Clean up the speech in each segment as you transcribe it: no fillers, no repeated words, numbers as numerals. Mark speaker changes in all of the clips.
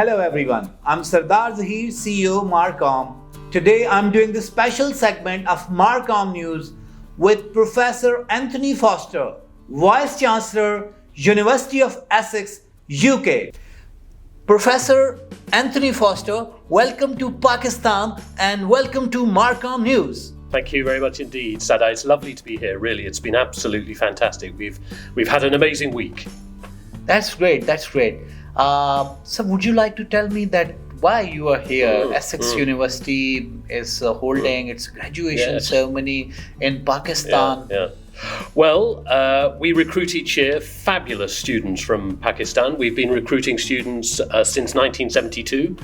Speaker 1: Hello everyone, I'm Sardar Zahir, CEO MarCom. Today I'm doing the special segment of MarCom News with Professor Anthony Forster, Vice-Chancellor, University of Essex, UK. Professor Anthony Forster, welcome to Pakistan and welcome to MarCom News.
Speaker 2: Thank you very much indeed, Sada. It's lovely to be here, really. It's been absolutely fantastic. We've had an amazing week.
Speaker 1: That's great. So would you like to tell me that why you are here? Essex University is holding its graduation ceremony in Pakistan.
Speaker 2: Well, we recruit each year fabulous students from Pakistan. We've been recruiting students since 1972,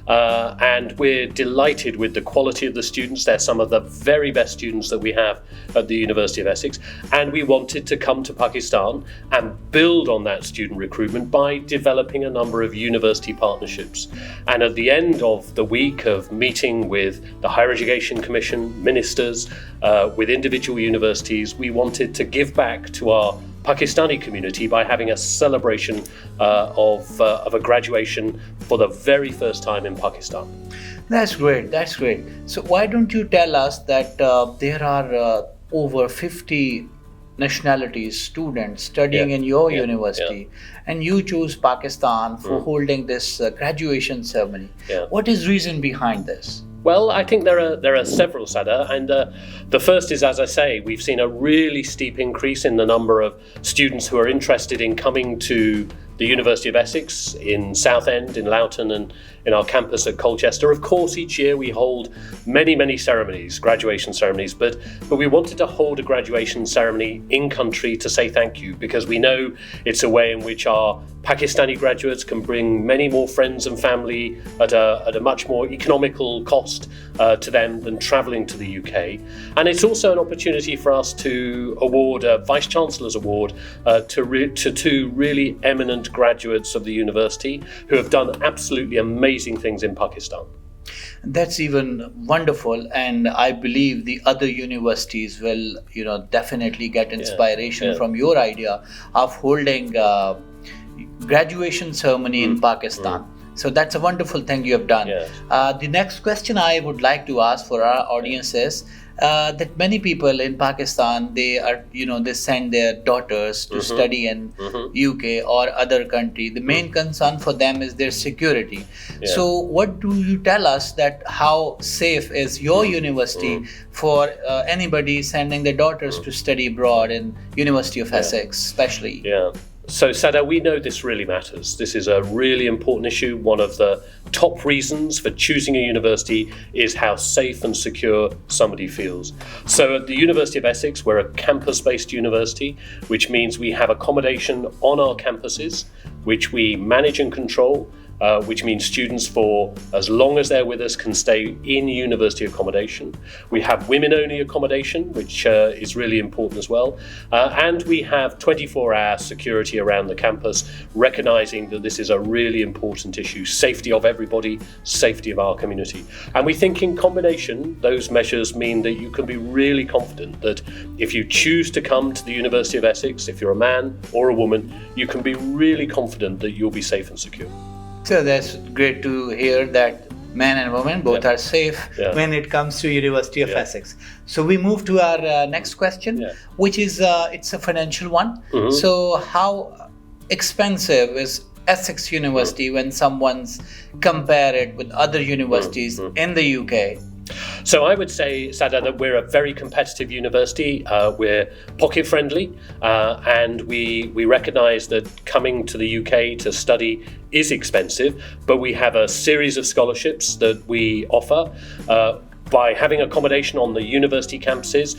Speaker 2: and we're delighted with the quality of the students. They're some of the very best students that we have at the University of Essex, and we wanted to come to Pakistan and build on that student recruitment by developing a number of university partnerships. And at the end of the week of meeting with the Higher Education Commission, ministers, with individual universities, we wanted to give back to our Pakistani community by having a celebration of a graduation for the very first time in Pakistan.
Speaker 1: That's great. So why don't you tell us that there are over 50 nationalities, students studying in your university, and you chose Pakistan for holding this graduation ceremony. What is reason behind this?
Speaker 2: Well, I think there are several, Sada, and the first is, as I say, we've seen a really steep increase in the number of students who are interested in coming to the University of Essex in Southend, in Loughton, and in our campus at Colchester. Of course, each year we hold many ceremonies, graduation ceremonies, but we wanted to hold a graduation ceremony in country to say thank you, because we know it's a way in which our Pakistani graduates can bring many more friends and family at a much more economical cost to them than travelling to the UK. And it's also an opportunity for us to award a Vice-Chancellor's Award to two really eminent graduates of the university who have done absolutely amazing things in Pakistan.
Speaker 1: That's even wonderful, and I believe the other universities will, definitely get inspiration from your idea of holding graduation ceremony in Pakistan. So that's a wonderful thing you have done. The next question I would like to ask for our audience is that many people in Pakistan, they send their daughters to study in UK or other country. The main concern for them is their security. So what do you tell us that how safe is your university for anybody sending their daughters to study abroad in University of Essex especially?
Speaker 2: So, Sada, we know this really matters. This is a really important issue. One of the top reasons for choosing a university is how safe and secure somebody feels. So at the University of Essex, we're a campus-based university, which means we have accommodation on our campuses, which we manage and control, which means students for as long as they're with us can stay in university accommodation. We have women-only accommodation, which is really important as well. And we have 24-hour security around the campus, recognising that this is a really important issue, safety of everybody, safety of our community. And we think in combination, those measures mean that you can be really confident that if you choose to come to the University of Essex, if you're a man or a woman, you can be really confident that you'll be safe and secure.
Speaker 1: So that's great to hear that men and women both are safe when it comes to University of Essex. So we move to our next question, which is it's a financial one. So how expensive is Essex University when someone's compare it with other universities in the UK?
Speaker 2: So I would say, Sada, that we're a very competitive university. We're pocket friendly, and we recognise that coming to the UK to study is expensive, but we have a series of scholarships that we offer. By having accommodation on the university campuses,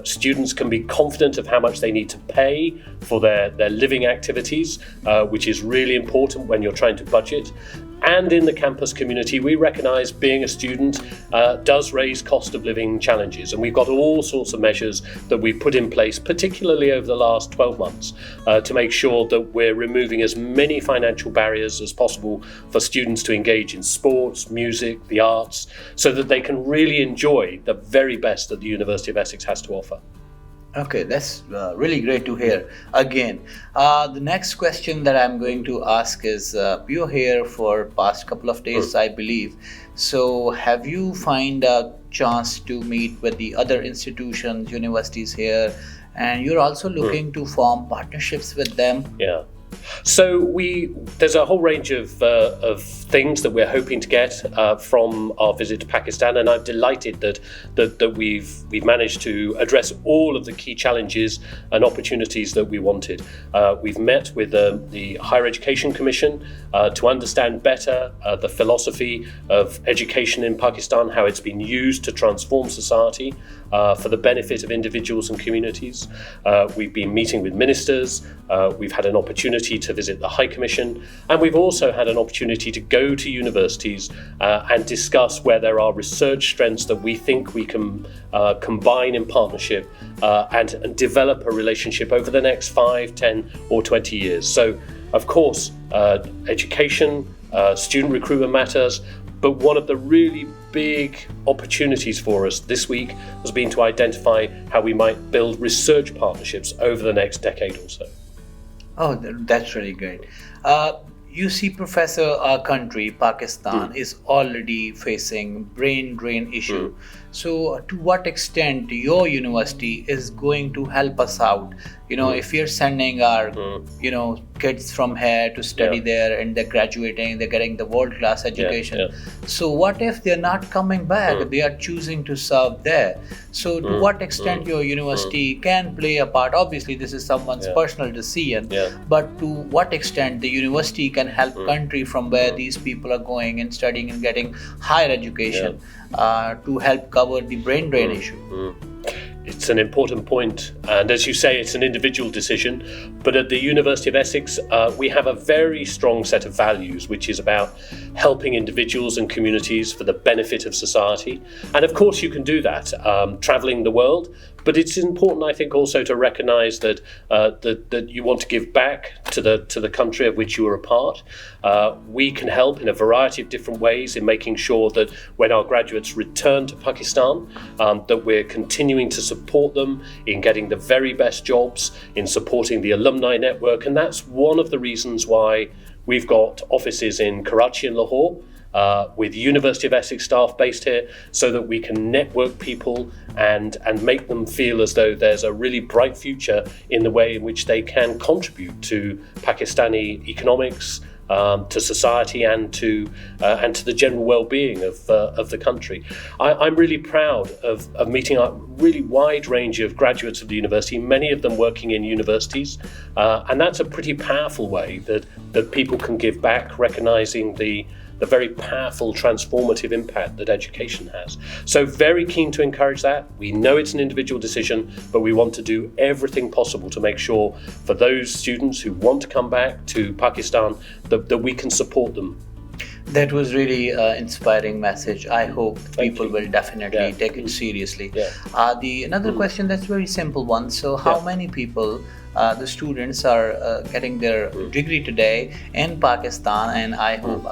Speaker 2: students can be confident of how much they need to pay for their living activities, which is really important when you're trying to budget. And in the campus community, we recognise being a student does raise cost of living challenges. And we've got all sorts of measures that we've put in place, particularly over the last 12 months, to make sure that we're removing as many financial barriers as possible for students to engage in sports, music, the arts, so that they can really enjoy the very best that the University of Essex has to offer.
Speaker 1: Okay, that's really great to hear. Again, the next question that I'm going to ask is, you're here for past couple of days, I believe. So, have you find a chance to meet with the other institutions, universities here, and you're also looking to form partnerships with them?
Speaker 2: Yeah. So there's a whole range of things that we're hoping to get from our visit to Pakistan, and I'm delighted that we've managed to address all of the key challenges and opportunities that we wanted. We've met with the Higher Education Commission to understand better the philosophy of education in Pakistan, how it's been used to transform society for the benefit of individuals and communities. We've been meeting with ministers. We've had an opportunity to visit the High Commission, and we've also had an opportunity to go to universities and discuss where there are research strengths that we think we can combine in partnership and develop a relationship over the next 5, 10 or 20 years. So, of course, education, student recruitment matters, but one of the really big opportunities for us this week has been to identify how we might build research partnerships over the next decade or so.
Speaker 1: Oh, that's really great. You see, Professor, our country, Pakistan, is already facing brain drain issue. So, to what extent your university is going to help us out? You know, if you're sending our, kids from here to study there, and they're graduating, they're getting the world-class education. So, what if they're not coming back? They are choosing to serve there. So, to what extent your university can play a part? Obviously, this is someone's personal decision, but to what extent the university can help country from where these people are going and studying and getting higher education to help cover the brain drain issue?
Speaker 2: It's an important point, and as you say, it's an individual decision. But at the University of Essex, we have a very strong set of values, which is about helping individuals and communities for the benefit of society. And of course, you can do that traveling the world. But it's important, I think, also to recognise that that you want to give back to the country of which you are a part. We can help in a variety of different ways in making sure that when our graduates return to Pakistan, that we're continuing to support them in getting the very best jobs, in supporting the alumni network, and that's one of the reasons why we've got offices in Karachi and Lahore. With University of Essex staff based here, so that we can network people and make them feel as though there's a really bright future in the way in which they can contribute to Pakistani economics, to society, and to the general well-being of the country. I'm really proud of meeting a really wide range of graduates of the university, many of them working in universities, and that's a pretty powerful way that people can give back, recognising the very powerful transformative impact that education has. So very keen to encourage that. We know it's an individual decision, but we want to do everything possible to make sure for those students who want to come back to Pakistan that we can support them.
Speaker 1: That was really inspiring message. I hope people will definitely take it seriously. Another question that's very simple one. So how many people, the students are getting their degree today in Pakistan, and I hope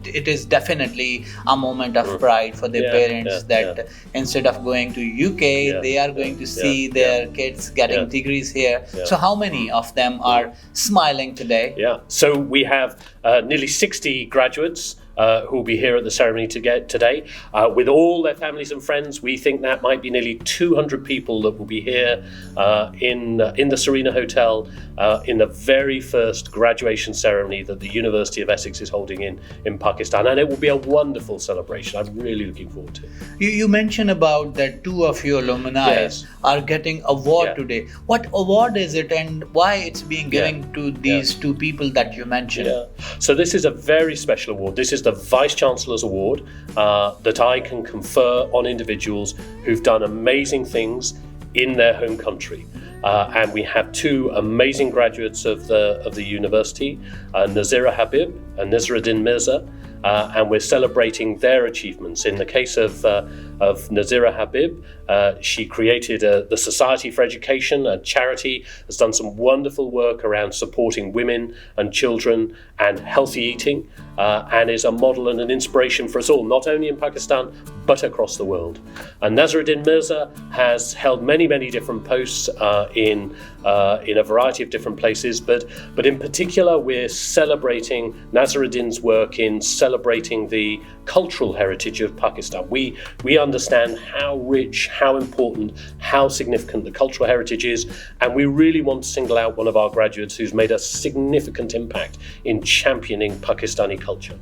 Speaker 1: it is definitely a moment of pride for their parents that instead of going to UK, they are going to see their kids getting degrees here. So how many of them are smiling today?
Speaker 2: So we have nearly 60 graduates who will be here at the ceremony today with all their families and friends. We think that might be nearly 200 people that will be here in the Serena Hotel in the very first graduation ceremony that the University of Essex is holding in Pakistan, and it will be a wonderful celebration. I'm really looking forward to it.
Speaker 1: You mentioned about that 2 of your alumni are getting award today. What award is it, and why it's being given to these 2 people that you mentioned?
Speaker 2: So this is a very special award. This is the Vice-Chancellor's Award that I can confer on individuals who've done amazing things in their home country. And we have 2 amazing graduates of the university, Nazira Habib and Nazruddin Mirza. and we're celebrating their achievements. In the case of Nazira Habib, she created the Society for Education, a charity, has done some wonderful work around supporting women and children and healthy eating, and is a model and an inspiration for us all, not only in Pakistan, but across the world. And Nazaruddin Mirza has held many, many different posts in a variety of different places, but in particular, we're celebrating Nazaruddin's work in celebrating the cultural heritage of Pakistan. We understand how rich, how important, how significant the cultural heritage is, and we really want to single out one of our graduates who's made a significant impact in championing Pakistani culture.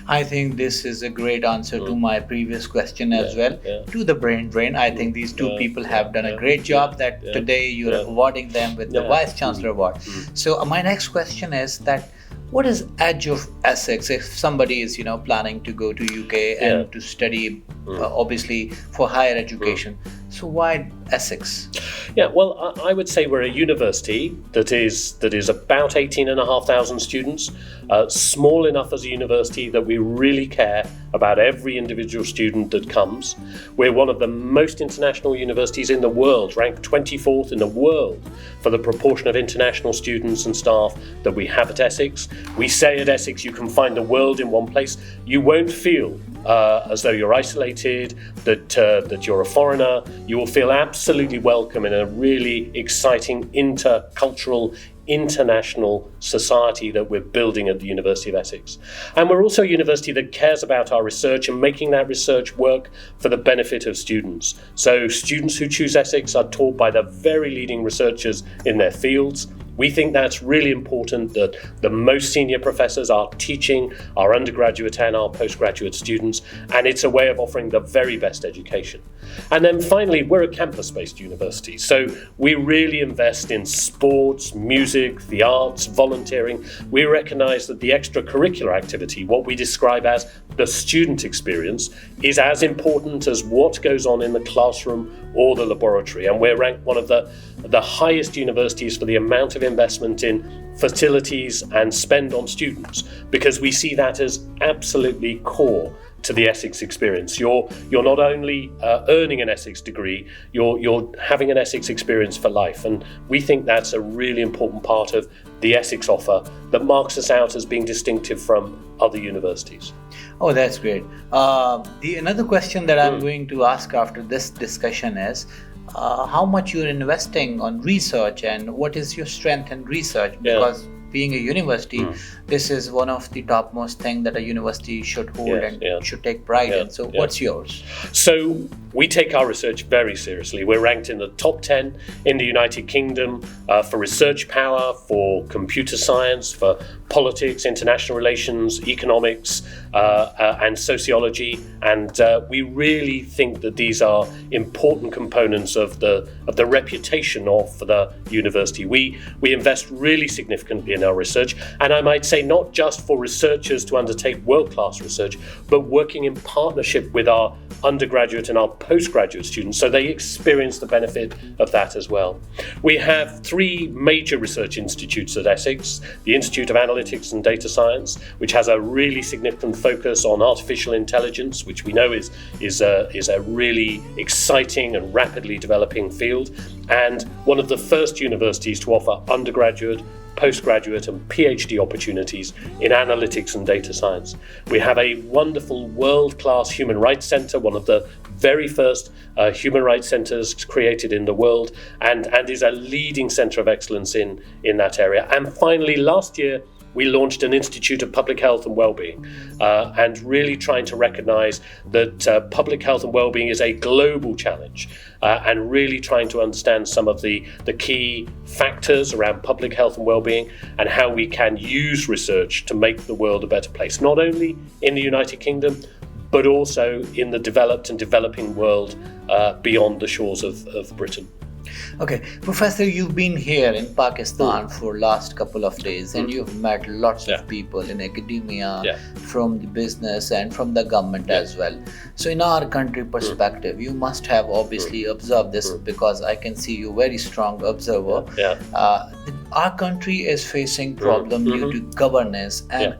Speaker 1: I think this is a great answer to my previous question as well. To the brain drain, I think these two people have done a great job that today you're awarding them with the Vice-Chancellor Award. So my next question is that what is edge of Essex if somebody is planning to go to UK and to study obviously for higher education? So why Essex?
Speaker 2: Yeah, well, I would say we're a university that is about 18,500 students, small enough as a university that we really care about every individual student that comes. We're one of the most international universities in the world, ranked 24th in the world for the proportion of international students and staff that we have at Essex. We say at Essex you can find the world in one place. You won't feel as though you're isolated, that you're a foreigner. You will feel absolutely welcome in a really exciting intercultural, international society that we're building at the University of Essex. And we're also a university that cares about our research and making that research work for the benefit of students. So students who choose Essex are taught by the very leading researchers in their fields. We think that's really important, that the most senior professors are teaching our undergraduate and our postgraduate students, and it's a way of offering the very best education. And then finally, we're a campus-based university, so we really invest in sports, music, the arts, volunteering. We recognise that the extracurricular activity, what we describe as the student experience, is as important as what goes on in the classroom or the laboratory. And we're ranked one of the highest universities for the amount of investment in facilities and spend on students, because we see that as absolutely core to the Essex experience. You're not only earning an Essex degree, you're having an Essex experience for life, and we think that's a really important part of the Essex offer that marks us out as being distinctive from other universities.
Speaker 1: Oh, that's great. Another question that I'm going to ask after this discussion is how much you're investing on research and what is your strength in research, because being a university, this is one of the topmost thing that a university should hold and should take pride in. So what's yours?
Speaker 2: So we take our research very seriously. We're ranked in the top 10 in the United Kingdom for research power, for computer science, for politics, international relations, economics, and sociology. And we really think that these are important components of the reputation of the university. We invest really significantly in our research, and I might say not just for researchers to undertake world-class research, but working in partnership with our undergraduate and our postgraduate students, so they experience the benefit of that as well. We have 3 major research institutes at Essex: the Institute of Analytics and Data Science, which has a really significant focus on artificial intelligence, which we know is a really exciting and rapidly developing field, and one of the first universities to offer undergraduate, postgraduate and PhD opportunities in analytics and data science. We have a wonderful world-class human rights centre, one of the very first human rights centres created in the world, and is a leading centre of excellence in that area. And finally, last year, we launched an Institute of Public Health and Wellbeing, and really trying to recognise that public health and wellbeing is a global challenge, and really trying to understand some of the key factors around public health and wellbeing and how we can use research to make the world a better place, not only in the United Kingdom, but also in the developed and developing world beyond the shores of Britain.
Speaker 1: Okay, Professor, you've been here in Pakistan for last couple of days, and you've met lots of people in academia, from the business and from the government as well. So in our country perspective, you must have obviously observed this, because I can see you very strong observer. Our country is facing problem due to governance, and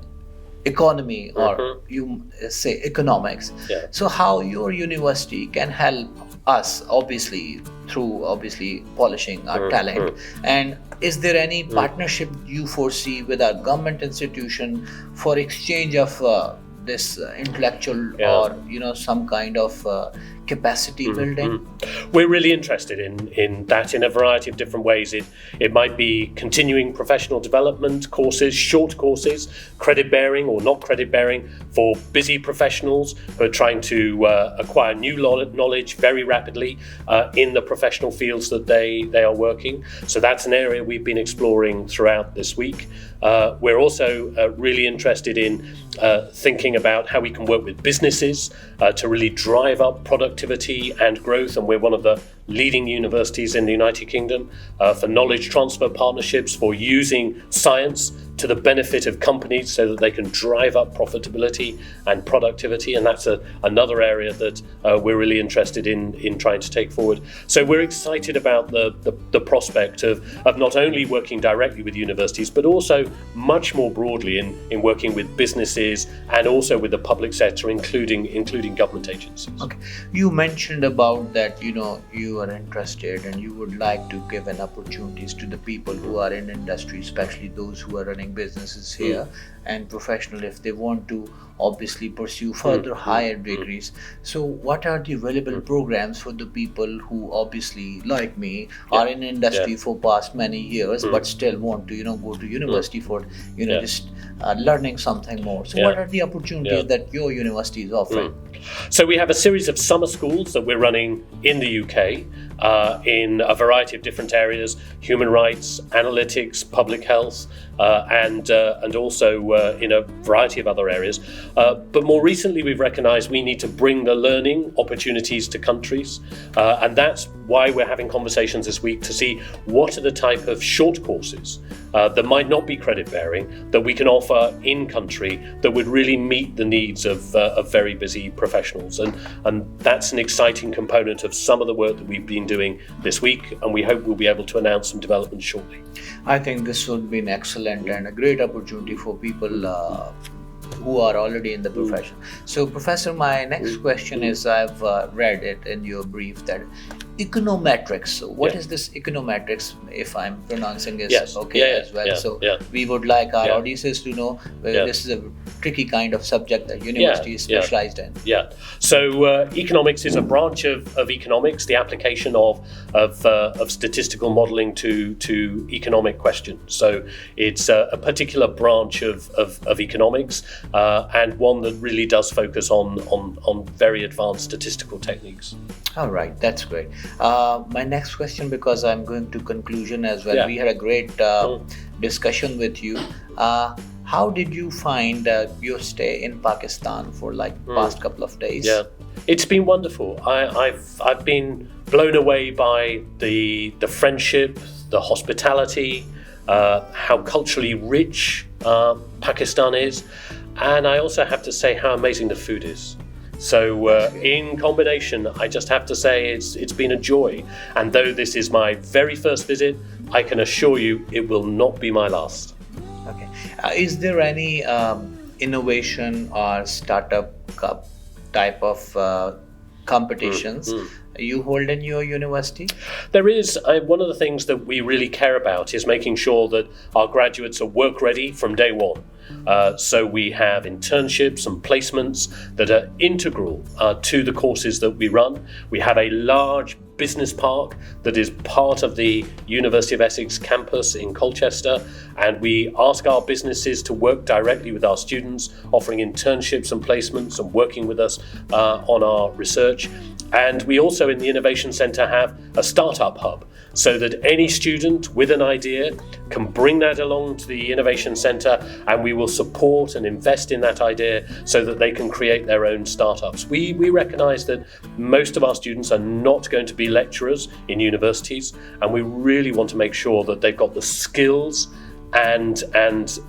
Speaker 1: economy, or you say economics. So how your university can help us, obviously through polishing our talent, and is there any partnership you foresee with our government institution for exchange of this intellectual or some kind of capacity building?
Speaker 2: We're really interested in that in a variety of different ways. It might be continuing professional development courses, short courses, credit bearing or not credit bearing, for busy professionals who are trying to acquire new knowledge very rapidly in the professional fields that they are working. So that's an area we've been exploring throughout this week. We're also really interested in thinking about how we can work with businesses to really drive up productivity and growth, and we're one of the leading universities in the United Kingdom for knowledge transfer partnerships, for using science to the benefit of companies so that they can drive up profitability and productivity, and that's another area that we're really interested in trying to take forward. So we're excited about the prospect of not only working directly with universities, but also much more broadly in working with businesses and also with the public sector, including government agencies.
Speaker 1: Okay, you mentioned about that you are interested and you would like to give an opportunities to the people who are in industry, especially those who are running businesses here and professional, if they want to obviously pursue further higher degrees. So what are the available programs for the people who obviously like me are in industry for past many years but still want to go to university for just learning something more? So what are the opportunities that your university is offering?
Speaker 2: So we have a series of summer schools that we're running in the UK in a variety of different areas: human rights, analytics, public health, and also in a variety of other areas. But more recently, we've recognised we need to bring the learning opportunities to countries, and that's why we're having conversations this week to see what are the type of short courses that might not be credit bearing that we can offer in country that would really meet the needs of very busy professionals, and that's an exciting component of some of the work that we've been doing this week, and we hope we'll be able to announce some developments shortly.
Speaker 1: I think this would be an excellent and a great opportunity for people who are already in the profession. So Professor, my next question is, I've read it in your brief that econometrics. So what is this econometrics, if I'm pronouncing it as well? So we would like our audiences to know this is a tricky kind of subject that university is specialized in.
Speaker 2: So economics is a branch of economics, the application of statistical modeling to economic questions. So it's a particular branch of economics, and one that really does focus on very advanced statistical techniques.
Speaker 1: All right, that's great. My next question, because I'm going to conclusion as well. We had a great discussion with you. How did you find your stay in Pakistan for past couple of days?
Speaker 2: It's been wonderful. I've been blown away by the friendship, the hospitality, how culturally rich Pakistan is, and I also have to say how amazing the food is. So in combination, I just have to say it's been a joy. And though this is my very first visit, I can assure you it will not be my last.
Speaker 1: Okay. Is there any innovation or startup type of competitions you hold in your university?
Speaker 2: There is. One of the things that we really care about is making sure that our graduates are work ready from day one. So we have internships and placements that are integral to the courses that we run. We have a large business park that is part of the University of Essex campus in Colchester, and we ask our businesses to work directly with our students, offering internships and placements and working with us on our research. And we also in the Innovation Centre have a startup hub, so that any student with an idea can bring that along to the Innovation Centre, and we will support and invest in that idea so that they can create their own startups. We recognise that most of our students are not going to be lecturers in universities, and we really want to make sure that they've got the skills and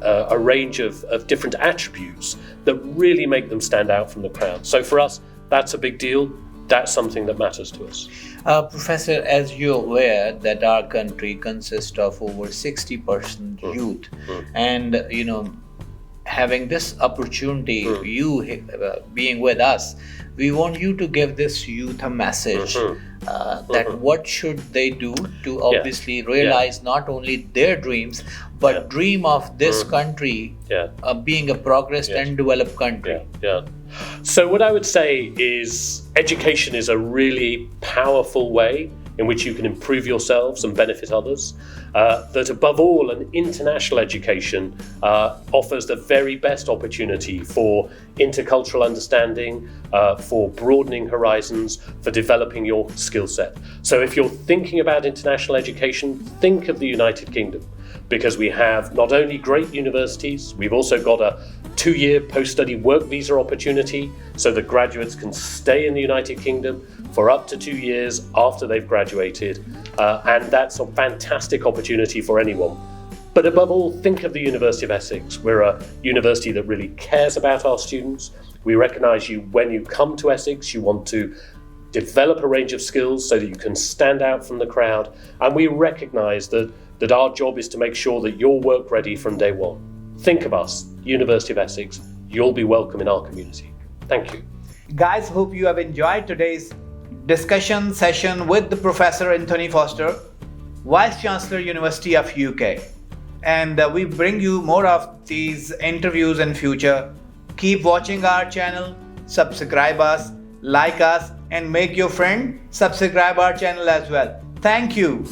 Speaker 2: a range of different attributes that really make them stand out from the crowd. So for us, that's a big deal. That's something that matters to us.
Speaker 1: Professor, as you're aware that our country consists of over 60% youth, and having this opportunity, you being with us, we want you to give this youth a message that what should they do to obviously realize not only their dreams, but dream of this country being a progressed and developed country.
Speaker 2: So what I would say is education is a really powerful way in which you can improve yourselves and benefit others. That above all, an international education offers the very best opportunity for intercultural understanding, for broadening horizons, for developing your skill set. So if you're thinking about international education, think of the United Kingdom, because we have not only great universities, we've also got a 2-year post-study work visa opportunity so that graduates can stay in the United Kingdom for up to 2 years after they've graduated, and that's a fantastic opportunity for anyone. But above all, think of the University of Essex. We're a university that really cares about our students. We recognise you when you come to Essex, you want to develop a range of skills so that you can stand out from the crowd, and we recognise that our job is to make sure that you're work ready from day one. Think of us, University of Essex. You'll be welcome in our community. Thank you.
Speaker 3: Guys, hope you have enjoyed today's discussion session with the Professor Anthony Forster, Vice-Chancellor, University of UK. And we bring you more of these interviews in future. Keep watching our channel, subscribe us, like us, and make your friend subscribe our channel as well. Thank you.